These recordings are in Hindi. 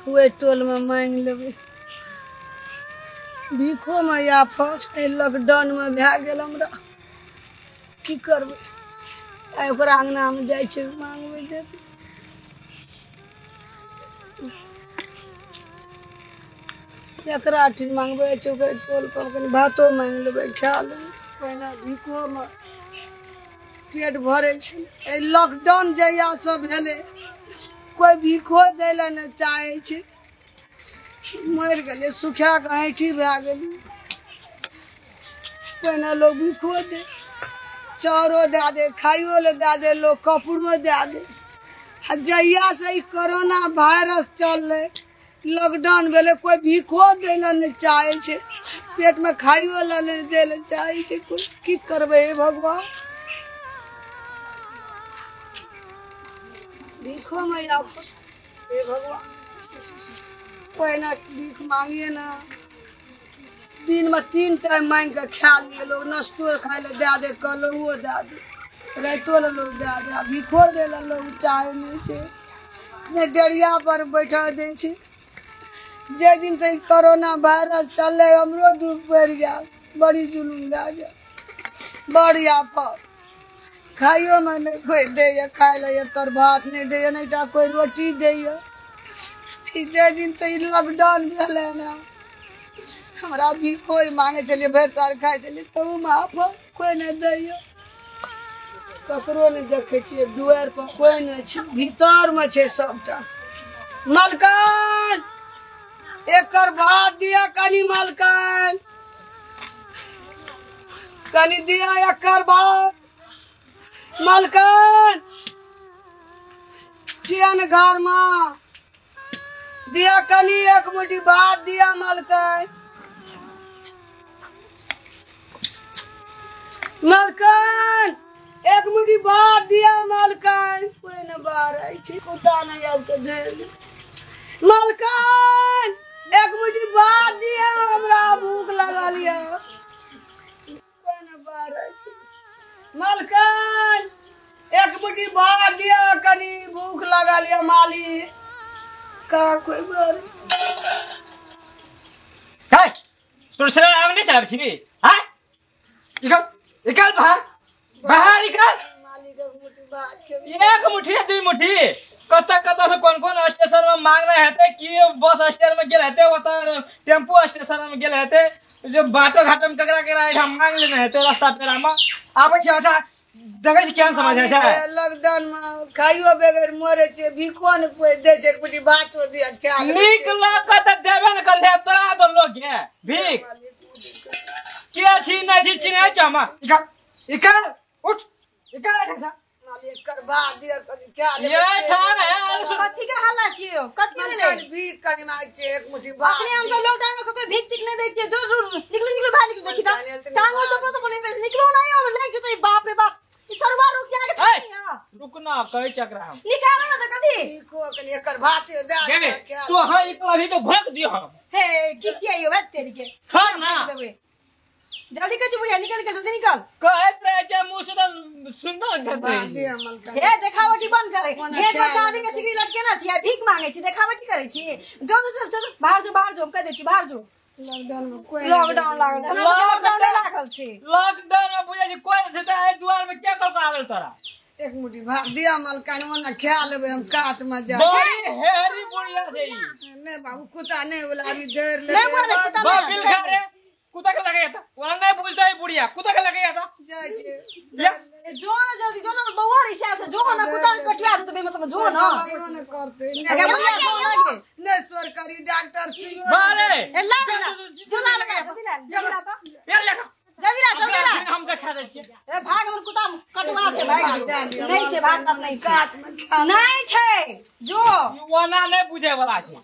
हुए टोल में मांग लेबै भीखो में या फस लॉकडाउन में भै गेल हमरा की करबै आ ओकरा अंगना में जाइ छै मांगबै देबै एकरा ठीक मांगबै छै ओकरा टोल पर कनि भातो मांग लेबै खा लेबै पहिने भीखो में पेट भरे छै लॉकडाउन जहिया से भेलै कोई भीखो दै ले नहीं चाहे छै मर गए सुखा के ऐठी भै गेल पहिने लोग भीखो दे चाउरो दे दे खाइयो ले दे दे लोग कपड़ो दे दे जहिया से ई कोरोना वायरस चलले लॉकडाउन भेले कोई भीखो दे ले नहीं चाहे छै पेट में खाइयो ले नहीं दे ले चाहे छै कोई की करबै हे भगवान भीखो में या हे भगवान पहिने भीख मांगिए ना दिन में 3 टाइम मांग के खा लिए लोग नाश्तो खाए ले दे दे कलहुओ दे दे रातो ले लोग दे दे भीखो दे ले लोग चाहे नहीं छै ने डेरिया पर बैठा दे छै जे दिन से कोरोना वायरस चलले हमरो दुख बढ़ गया बड़ी जुलूम भै गया बड़ी आफत खाइयो में नहीं कोई दे खाए ले एकर भात नहीं दे नहीं टा कोई रोटी दे जे दिन से लॉकडाउन भेले ना हमरा भी कोई मांगे चलिए भर तार खाए चलिए तो आफत कोई नहीं दे ककरो नहीं देखे छिए दुआर पर कोई नहीं छै भीतर में छै सबटा मलकन एकर भात दिया कनी मलकन कनी दिया एकर भात मलकन चियन घर में दिया कनी एक मुट्ठी भात दिया मलकन मलकन एक मुट्ठी भात दिया मलकन कोई न बाहर आई छी कुत्ता नहीं आब के दे मलकन एक मुट्ठी भात दिया हमरा भूख लगल है कोई न बाहर आई छी मलकन एक मुट्ठी भात दिया कनी भूख लगल है मालिक का कोई बार हाय तुरसे आवे नहीं चला छिबी हां इकल बाहर इकल मालिक एक मुट्ठी भात के एक मुट्ठी है 2 मुट्ठी कत्ता से कौन स्टेशन में मांग रहे हैं कि बस स्टैंड में गेल रहते होता टेम्पो स्टेशन में गेल रहते जो बाटो घाट में ककरा के राइड हम मांग लेने रहते रास्ता पेरा में आबै छै अच्छा देखै छी केहन समझ छै लॉकडाउन में खाइयो बगैर मरे छै भीखो न कोई दे छै कुछ भातो दिया क्या नीक लग त देबे न कर तोरा तो लोग के भीख के छी नै छी चिन्है छमा इका उठ इका ऐसा मालिक कर भात दिया कनी क्या ले ये ठाम है कथि के हल्ला छियो कथि के ले भीख कनी मांग छै एक मुट्ठी भात अपने हम सब लॉकडाउन में ककरो भीख टिक नहीं दै छियै दूर निकलो भाई निकलो देखि त टांगो तो कोने पे निकलो नहीं हम लाग जतै बाप रे बाप ई सरवा रुक जाने के नहीं रुकना कहे चक्र हम निकालो ना त कथि भीखो कनी एकर भात दे क्या तो हां एक अभी तो भड़क दियो हम हे कितिया यो बात तेरी के हां ना जल्दी कछु बुढ़िया निकल के जल्दी निकल कहत रहे छै मुंह से सुनना करते दिया मलकन हे देखावटी बंद करे हे जो चांदी के सिगरी लटके ना छियै भीख मांगे छी देखावटी करे छी जो बाहर जो हम कह दे छी बाहर जो लॉकडाउन में कोई लॉकडाउन लागल हमरा लॉकडाउन लागल छी लॉकडाउन में बुझै छी कोई से त ए द्वार में क्या कर आवेल तोरा एक मुट्ठी भात दिया मलकन ओना खा लेबे हम काट में जा बड़ी हेरी बुढ़िया से ई नहीं बाबू कुत्ता नहीं बोला अभी देर ले नहीं बोले कुत्ता बापिल खा रे कुत्ता के लगे था वहां नहीं पूछता है बुढ़िया कुत्ता के लगे था जाय छै या जो ना जल्दी जो ना बउआ रे से जो ना कुत्ता कटिया दे तो मतलब जो ना न करते अगे बुढ़िया जो लगे ने सरकारी डॉक्टर सुइयो बारे ए ला जो ला लगा जल्दी ला तो ये लेखा जल्दी ला हम देखा दे छी ए भाग हमर कुत्ता कटवा छै भाग नहीं छै भाग तब नहीं छै काट में नहीं छै जो वना नहीं बुझे वाला छै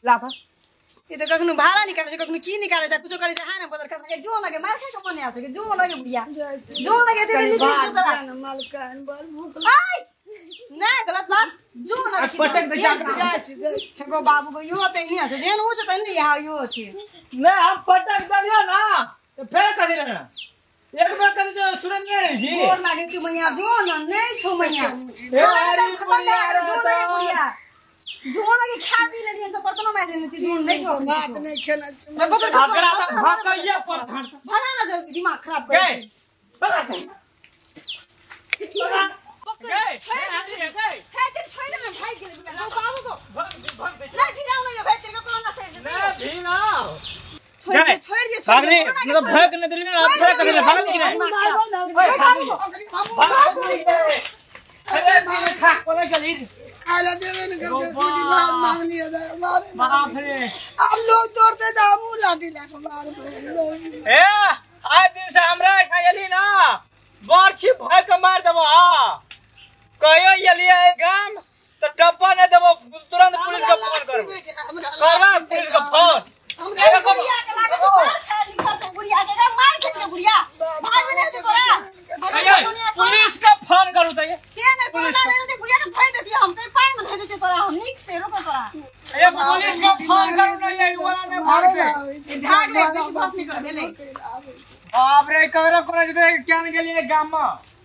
लाफा ये तो कखनो भाड़ा निकाले छै कखनो की निकाले छै कुछो करे छै हां ना बदर खस के जो लगे मार के कोने आ छै जो लगे बुढ़िया जो लगे दे दी बीच तोरा मलकन बड़ भूख आई नहीं गलत बात जो ना पटक दे जा एगो बाबू को यो ते नहीं छै जेन उ छै त नहीं यहाँ यो छै नहीं हम पटक दियो ना तो फेर कर देना एक बार कर जो सुरंग नहीं जी और लागे छै मैया जो ना नहीं छो मैया ए अरे बुढ़िया जो लगे बुढ़िया जोर में खा पी लेनी तो बर्तनों में देने थी जोर नहीं छोड़ बात नहीं खेला देखो तो झगड़ा तो भकैया पर भला ना जल्दी दिमाग खराब गए कर बगा गए है तेरे छोड़ने में भाई के लिए ना बाबू को भग नहीं गिराओ नहीं भाई तेरे को कोरोना से ना भी ना छोड़ दे भागने मतलब भय करने दिल में भय करने लगा भाग नहीं रहे अरे मारे खा कोना चली खाला देवे न करके छोटी बात मांगनी है मारे बाप रे अब लोग तोड़ते तो हम लाठी लेके मार ए आज दिन से हमरा खायली ना बरछी भय के मार देबो हां कहियो यलिया ए गाम तो टप्पा ने देबो तुरंत पुलिस को फोन करबो पुलिस को फोन हमरा गुड़िया के लागे से मार खा लिखा से गुड़िया के मार खेत के गुड़िया भाग में नहीं तोरा पुलिस का फोन करू त से ने कोरोना रे ते गुड़िया के धोई देती हम ते पानी में धोई देते तोरा हम निक से रोको तोरा ए पुलिस को फोन करू न ये वाला ने मार के भाग ले बेसी बात नहीं कर भेले बाप रे करो करे क्या के लिए गाम में